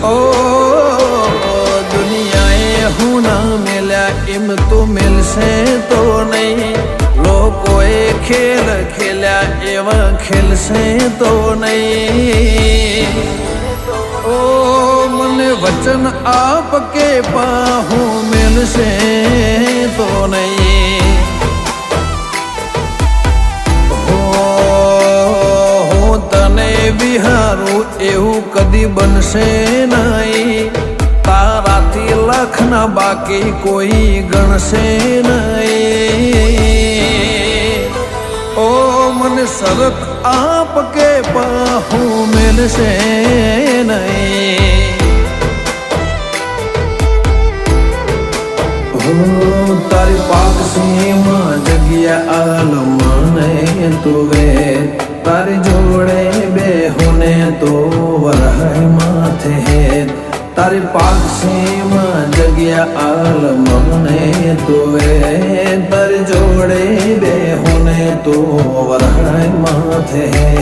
ओ दुनियाए हूँ ना मिला इम तो मिलसे तो नहीं लोकोए खेल खेल्या एवं खेलसे तो नहीं ओ मने वचन आपके पाहू मिलसे तो नहीं हो तने विहारू एवं कदी बनसे नहीं ताराथी लखना बाकी कोई गणसे नहीं ओ मन सरत आपके पाहू मिलसे नहीं हो तारी पाक सीमा जगिया आलम ने तुवे तारी जोड़े बेहुने तो वरह माथे है तारी पाक सीमा जगिया आलम ने तुवे तारी जोड़े बेहुने तो वरह माथे है।